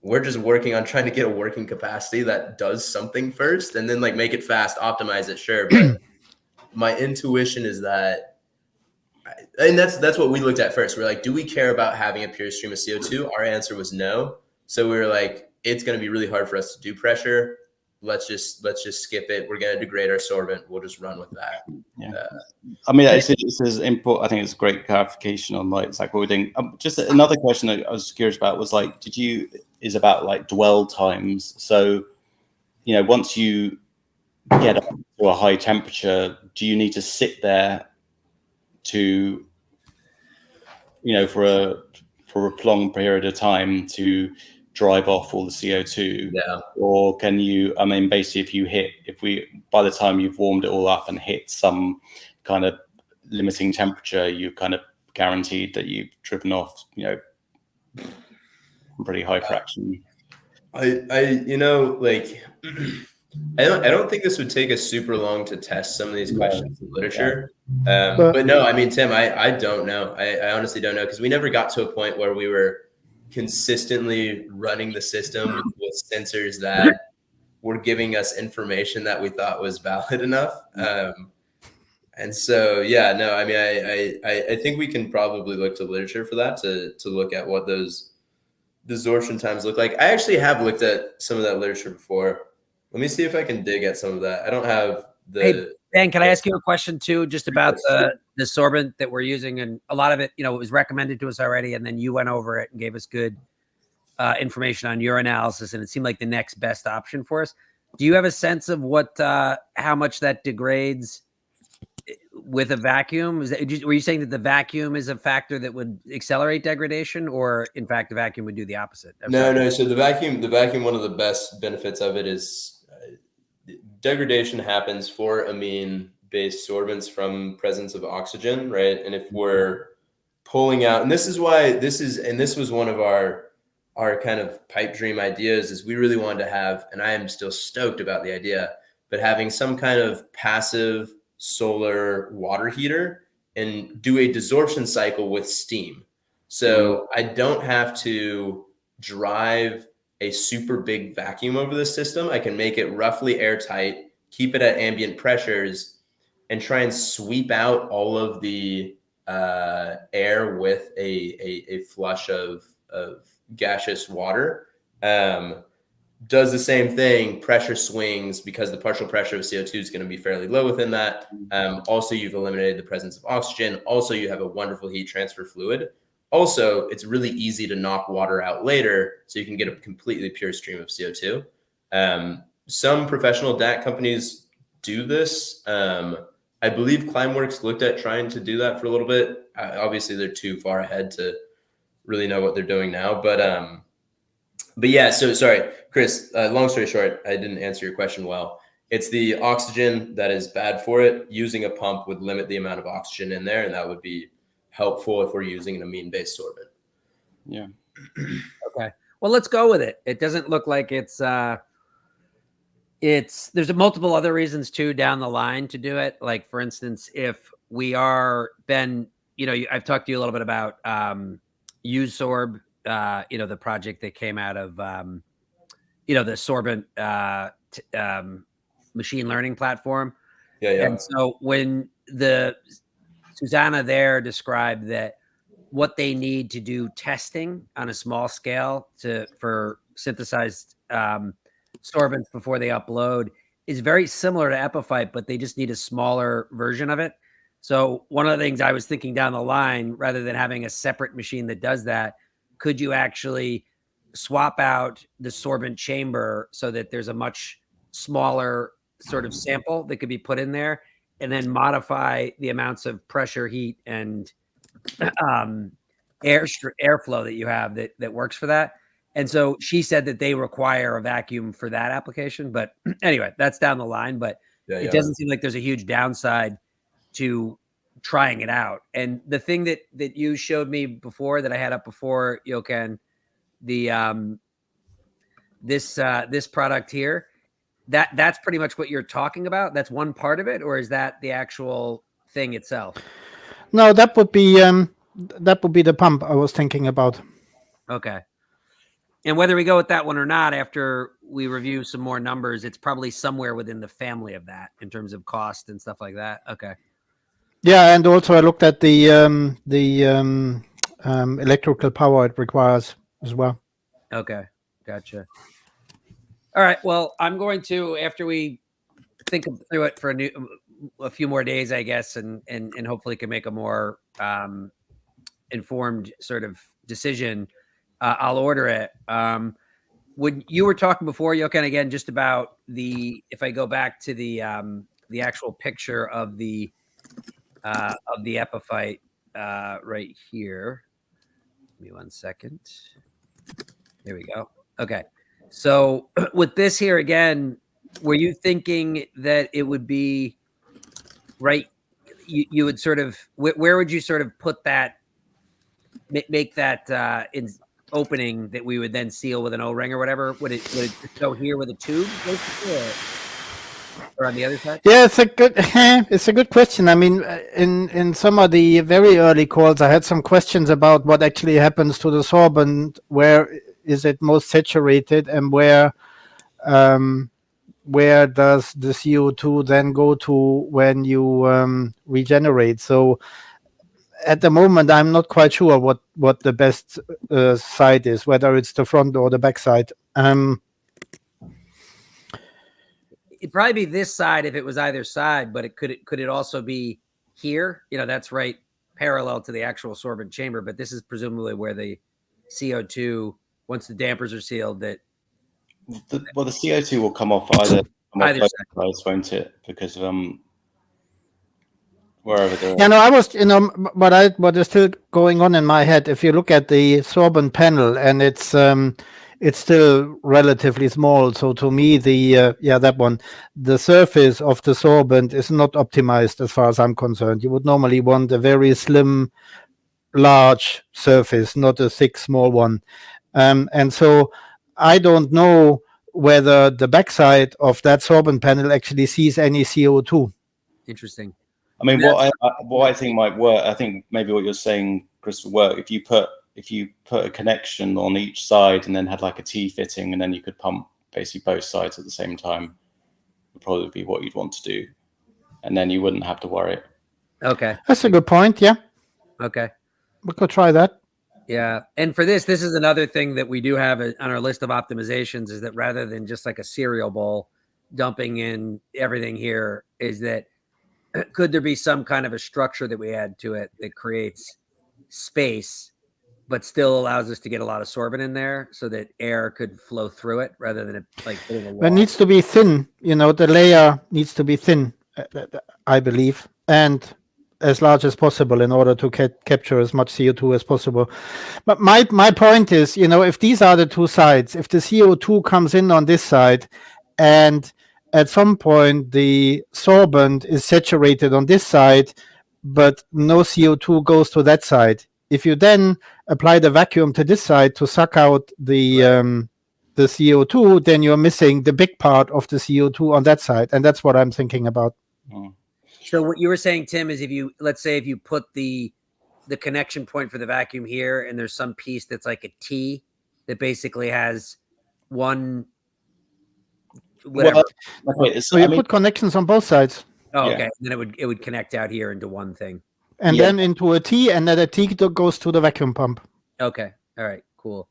we're just working on trying to get a working capacity that does something first, and then like make it fast, optimize it, sure. But my intuition is that, and that's what we looked at first. We're like, do we care about having a pure stream of CO2? Our answer was no. So we were like, it's going to be really hard for us to do pressure. Let's just skip it. We're going to degrade our sorbent. We'll just run with that. Yeah. It's important. I think it's a great clarification on like what we're doing. Just another question I was curious about was like, is about like dwell times. So, once you get up to a high temperature, do you need to sit there to, for a prolonged period of time to drive off all the CO2? Yeah. Or can you, basically by the time you've warmed it all up and hit some kind of limiting temperature, you're kind of guaranteed that you've driven off, pretty high fraction. I don't think this would take us super long to test some of these questions in literature. But no, I mean, Tim, I don't know. I honestly don't know, because we never got to a point where we were consistently running the system with sensors that were giving us information that we thought was valid enough. And so, yeah, no, I mean, I think we can probably look to literature for that to look at what those desorption times look like. I actually have looked at some of that literature before. Let me see if I can dig at some of that. I don't have the. Hey, Ben, can I ask you a question too, just about the sorbent that we're using? And a lot of it, it was recommended to us already, and then you went over it and gave us good information on your analysis, and it seemed like the next best option for us. Do you have a sense of how much that degrades with a vacuum? Were you saying that the vacuum is a factor that would accelerate degradation, or in fact the vacuum would do the opposite? No. So the vacuum, one of the best benefits of it is degradation happens for amine-based sorbents from presence of oxygen, right? And if we're pulling out, and this was one of our kind of pipe dream ideas, is we really wanted to have, and I am still stoked about the idea, but having some kind of passive solar water heater and do a desorption cycle with steam. So I don't have to drive a super big vacuum over the system. I can make it roughly airtight, keep it at ambient pressures, and try and sweep out all of the air with a flush of gaseous water. Does the same thing, pressure swings, because the partial pressure of CO2 is going to be fairly low within that. Also, you've eliminated the presence of oxygen. Also, you have a wonderful heat transfer fluid. Also, it's really easy to knock water out later, so you can get a completely pure stream of CO2. Some professional DAC companies do this. I believe Climeworks looked at trying to do that for a little bit. Obviously, they're too far ahead to really know what they're doing now. But yeah, so sorry, Chris, long story short, I didn't answer your question well. It's the oxygen that is bad for it. Using a pump would limit the amount of oxygen in there, and that would be helpful if we're using an amine-based sorbent. Yeah. Okay. Well, let's go with it. It doesn't look like there's multiple other reasons too down the line to do it. Like, for instance, if we are, Ben, I've talked to you a little bit about USorb, the project that came out of, the sorbent machine learning platform. Yeah. And so when Susanna there described that what they need to do testing on a small scale for synthesized sorbents before they upload is very similar to Epiphyte, but they just need a smaller version of it. So one of the things I was thinking down the line, rather than having a separate machine that does that, could you actually swap out the sorbent chamber so that there's a much smaller sort of sample that could be put in there, and then modify the amounts of pressure, heat, and airflow that you have that works for that? And so she said that they require a vacuum for that application. But anyway, that's down the line. But it doesn't seem like there's a huge downside to trying it out. And the thing that you showed me before, that I had up before, Jochen, the this product here, that's pretty much what you're talking about. That's one part of it, or is that the actual thing itself? No, that would be the pump I was thinking about. Okay. And whether we go with that one or not, after we review some more numbers, it's probably somewhere within the family of that in terms of cost and stuff like that. Okay. Yeah, and also I looked at the electrical power it requires as well. Okay, gotcha. All right. Well, I'm going to, after we think through it for a few more days, I guess, and hopefully can make a more informed sort of decision, I'll order it. when you were talking before, Jochen, again, just about if I go back to the actual picture of the Epiphyte right here. Give me 1 second. There we go. Okay. So with this here again, were you thinking that it would be right? You would sort of, where would you sort of put that, make that in opening that we would then seal with an O-ring or whatever? Would it just go here with a tube, or on the other side? Yeah, it's a good question. I mean, in some of the very early calls, I had some questions about what actually happens to the sorbent. Where is it most saturated, and where does the CO2 then go to when you regenerate? So at the moment, I'm not quite sure what the best side is, whether it's the front or the back side. It'd probably be this side if it was either side, but could it also be here? That's right parallel to the actual sorbent chamber, but this is presumably where the CO2, once the dampers are sealed, the CO2 will come off either sides, won't it? Because wherever they're. Yeah, no, I was, what is still going on in my head, if you look at the sorbent panel, and it's still relatively small. So to me, that one, the surface of the sorbent is not optimized as far as I'm concerned. You would normally want a very slim, large surface, not a thick, small one. And so I don't know whether the backside of that sorbent panel actually sees any CO2. Interesting. I mean, what I think might work, I think maybe what you're saying, Chris, would work if you put a connection on each side and then had like a T fitting, and then you could pump basically both sides at the same time. Would probably be what you'd want to do, and then you wouldn't have to worry. Okay, that's a good point. Yeah. Okay, we could try that. Yeah, and for this is another thing that we do have on our list of optimizations, is that rather than just like a cereal bowl dumping in everything here, is that could there be some kind of a structure that we add to it that creates space but still allows us to get a lot of sorbent in there so that air could flow through it rather than it needs to be thin. The layer needs to be thin, I believe, and as large as possible in order to capture as much CO2 as possible. But my point is, if these are the two sides, if the CO2 comes in on this side and at some point the sorbent is saturated on this side, but no CO2 goes to that side. If you then apply the vacuum to this side to suck out the CO2, then you're missing the big part of the CO2 on that side. And that's what I'm thinking about. So what you were saying, Tim, is if you put the connection point for the vacuum here, and there's some piece that's like a T that basically has one whatever. So you put connections on both sides. Oh, okay. And then it would connect out here into one thing. And then into a T, and then a T goes to the vacuum pump. Okay. All right. Cool.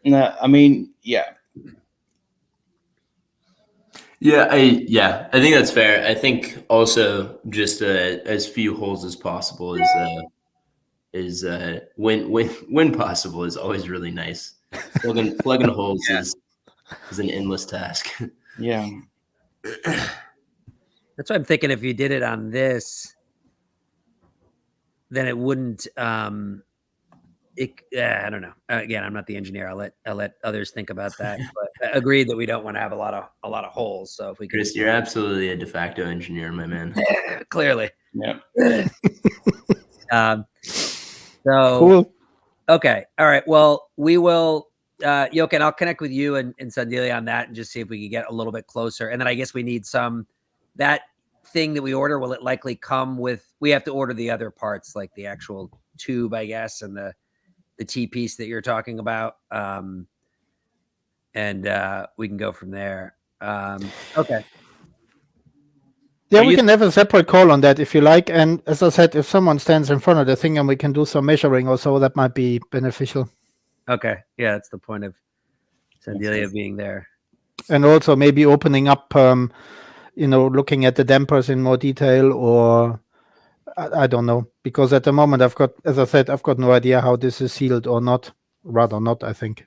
No, I mean, yeah. Yeah, I think that's fair. I think also just as few holes as possible is when possible is always really nice. Plugging holes is an endless task. Yeah. That's why I'm thinking if you did it on this, then it wouldn't. I don't know. Again, I'm not the engineer. I'll let others think about that. But agreed that we don't want to have a lot of holes. So if we could, Chris, you're absolutely a de facto engineer, my man. Clearly. Yeah. So cool. Okay. All right. Well, we will. Jochen, I'll connect with you and Sandelia on that and just see if we can get a little bit closer. And then I guess we need that thing that we order. Will it likely come with? We have to order the other parts, like the actual tube, I guess, and the T piece that you're talking about. And we can go from there. Okay. Yeah, we can have a separate call on that if you like. And as I said, if someone stands in front of the thing and we can do some measuring or so, that might be beneficial. Okay. Yeah, that's the point of Sandelia being there. And also maybe opening up, looking at the dampers in more detail, or I don't know. Because at the moment, I've got no idea how this is sealed or not. Rather not, I think.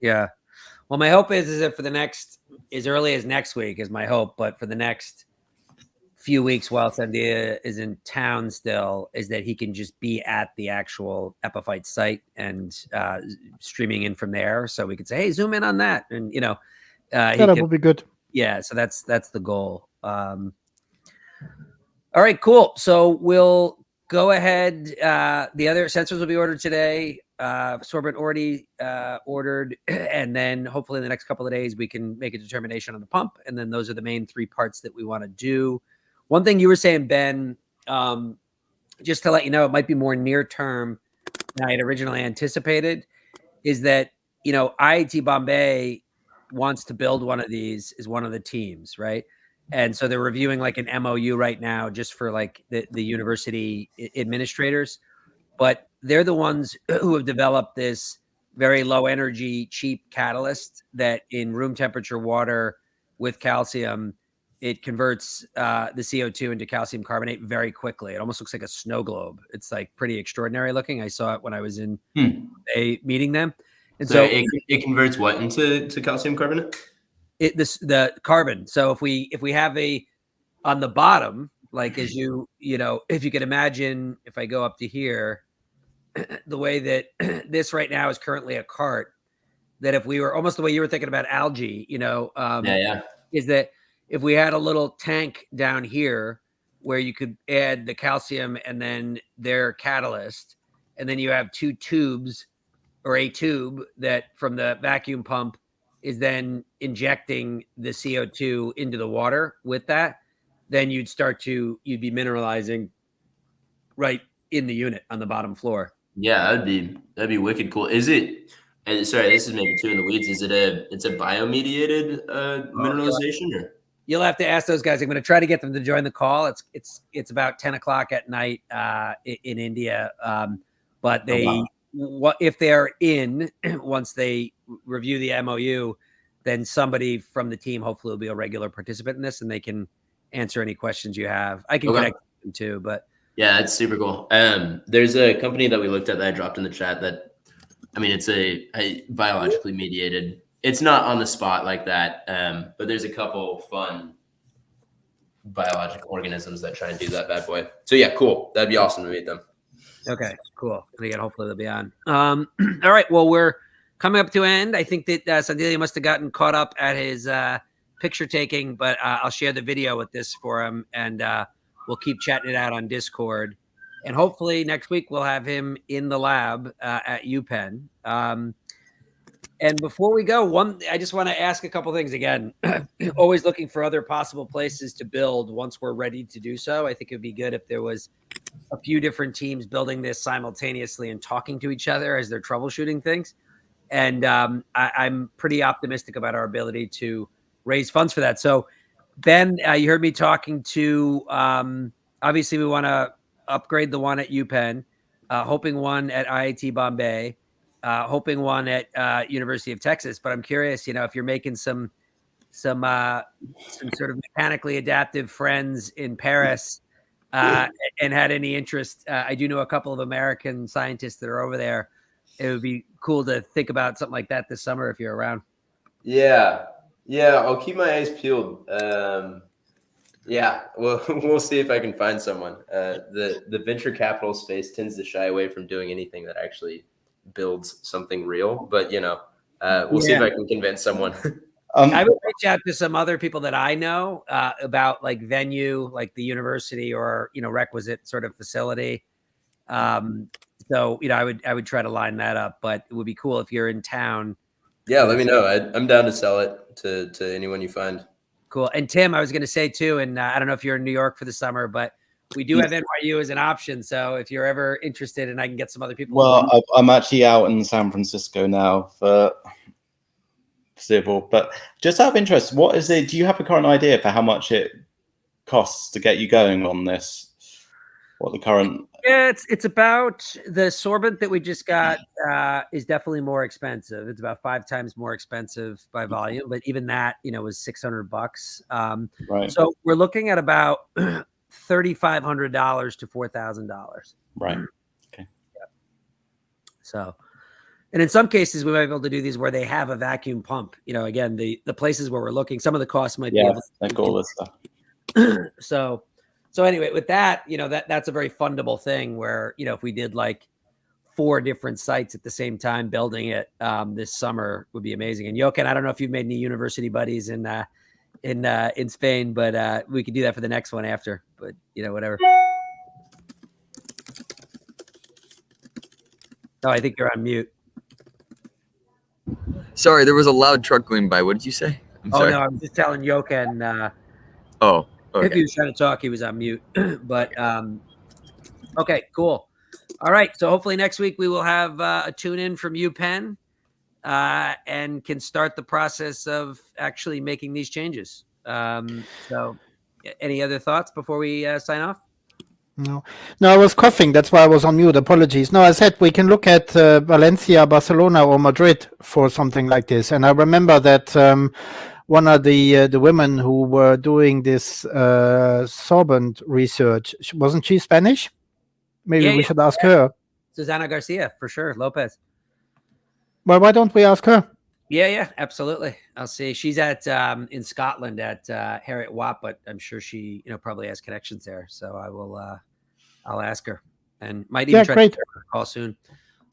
Yeah. Well, my hope is that for the next, as early as next week is my hope, but for the next few weeks while Sandia is in town still, is that he can just be at the actual Epiphyte site and streaming in from there. So we could say, hey, zoom in on that. And, you know, that would be good. Yeah, so that's the goal. All right, cool. So we'll go ahead. The other sensors will be ordered today. Sorbent already ordered, and then hopefully in the next couple of days we can make a determination on the pump. And then those are the main 3 parts that we want to do. One thing you were saying, Ben, just to let you know, it might be more near term than I had originally anticipated, is that, you know, IIT Bombay wants to build one of these, is one of the teams, right? And so they're reviewing like an MOU right now just for like the university administrators, but they're the ones who have developed this very low energy, cheap catalyst that in room temperature water with calcium, it converts the CO2 into calcium carbonate very quickly. It almost looks like a snow globe. It's like pretty extraordinary looking. I saw it when I was in a meeting them. And so it converts what into calcium carbonate? The carbon. So if we have on the bottom, like as you know, if you could imagine, if I go up to here, the way that this right now is currently a cart, that if we were almost the way you were thinking about algae, you know, is that if we had a little tank down here where you could add the calcium and then their catalyst, and then you have 2 tubes or a tube that from the vacuum pump is then injecting the CO2 into the water with that, then you'd be mineralizing right in the unit on the bottom floor. Yeah, that'd be wicked cool. Is it? And sorry, this is maybe too in the weeds. Is it it's a biomediated mineralization, or? You'll have to ask those guys. I'm going to try to get them to join the call. It's about 10 o'clock at night in India. But if they're in, once they review the MOU, then somebody from the team hopefully will be a regular participant in this, and they can answer any questions you have. I can connect them too, but yeah, it's super cool. There's a company that we looked at that I dropped in the chat that, I mean, it's a biologically mediated. It's not on the spot like that, but there's a couple fun biologic organisms that try and do that bad boy. So yeah, cool. That'd be awesome to meet them. Okay, cool. And again, hopefully they'll be on. All right. Well, we're coming up to end. I think that Sandelia must have gotten caught up at his picture taking, but I'll share the video with this for him, and we'll keep chatting it out on Discord. And hopefully next week we'll have him in the lab at UPenn. And before we go, I just want to ask a couple things again. Always looking for other possible places to build once we're ready to do so. I think it would be good if there was a few different teams building this simultaneously and talking to each other as they're troubleshooting things. And I'm pretty optimistic about our ability to raise funds for that. So, Ben, you heard me talking to, obviously we want to upgrade the one at UPenn, hoping one at IIT Bombay, hoping one at University of Texas. But I'm curious, you know, if you're making some sort of mechanically adaptive friends in Paris and had any interest. I do know a couple of American scientists that are over there. It would be cool to think about something like that this summer if you're around. Yeah, I'll keep my eyes peeled. Yeah, we'll see if I can find someone. The venture capital space tends to shy away from doing anything that actually builds something real. But you know, we'll see if I can convince someone. I would reach out to some other people that I know about like venue, like the university or, you know, requisite sort of facility. So, you know, I would try to line that up, but it would be cool if you're in town. Yeah, let me know. I'm down to sell it to anyone you find. Cool. And Tim, I was going to say too, and I don't know if you're in New York for the summer, but we do have NYU as an option. So if you're ever interested, and I can get some other people. Well, I'm actually out in San Francisco now for foreseeable. But just out of interest, what is it? Do you have a current idea for how much it costs to get you going on this? What the current? Yeah, it's about the sorbent that we just got is definitely more expensive. It's about 5 times more expensive by volume, but even that, you know, was $600. Right. So we're looking at about $3,500 to $4,000. Right. Okay. Yeah. So And in some cases, we might be able to do these where they have a vacuum pump. You know, again, the places where we're looking, some of the costs might be able like all this stuff. So anyway, with that, you know, that's a very fundable thing where, you know, if we did like 4 different sites at the same time building it this summer would be amazing. And Jochen, I don't know if you've made any university buddies in Spain, but we could do that for the next one after. But you know, whatever. Oh, I think you're on mute. Sorry, there was a loud truck going by. What did you say? I'm sorry. No, I was just telling Jochen. Oh, okay. If he was trying to talk, he was on mute. But okay, cool. All right. So hopefully next week we will have a tune in from UPenn and can start the process of actually making these changes. So any other thoughts before we sign off? No, I was coughing. That's why I was on mute. Apologies. No, I said we can look at Valencia, Barcelona, or Madrid for something like this. And I remember that one of the women who were doing this sorbent research, wasn't she Spanish? Maybe we should ask her. Susana Garcia, for sure. Lopez. Well, why don't we ask her? Yeah, absolutely. I'll see. She's at in Scotland at Heriot Watt, but I'm sure she, you know, probably has connections there. So I will. I'll ask her and might even try to call soon.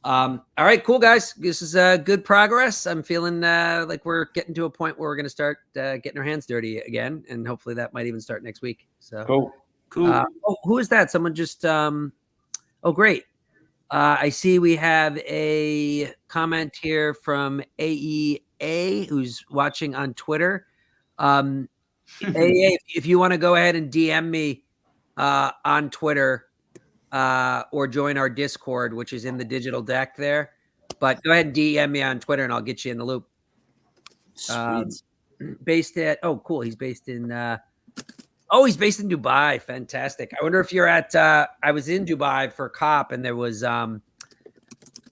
All right, cool guys. This is good progress. I'm feeling like we're getting to a point where we're going to start getting our hands dirty again, and hopefully that might even start next week. So cool. Who is that? Someone just. Oh, great. I see we have a comment here from AEA who's watching on Twitter. AEA, if you want to go ahead and DM me on Twitter or join our Discord, which is in the digital deck there. But go ahead and DM me on Twitter and I'll get you in the loop. Based at, oh, cool. He's based in Dubai. Fantastic. I wonder if you're at, I was in Dubai for COP and there was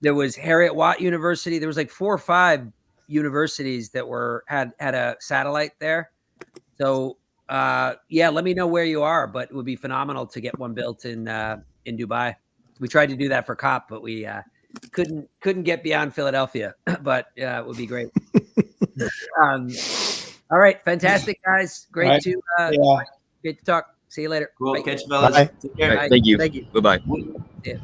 Heriot Watt University. There was like 4 or 5 universities that had a satellite there. So yeah, let me know where you are, but it would be phenomenal to get one built in Dubai. We tried to do that for COP, but we couldn't get beyond Philadelphia, but it would be great. All right. Fantastic, guys. Great to talk. See you later. Cool. Bye. Catch you, fellas. Bye. Take care. All right, thank you. Thank you. Bye-bye. Yeah.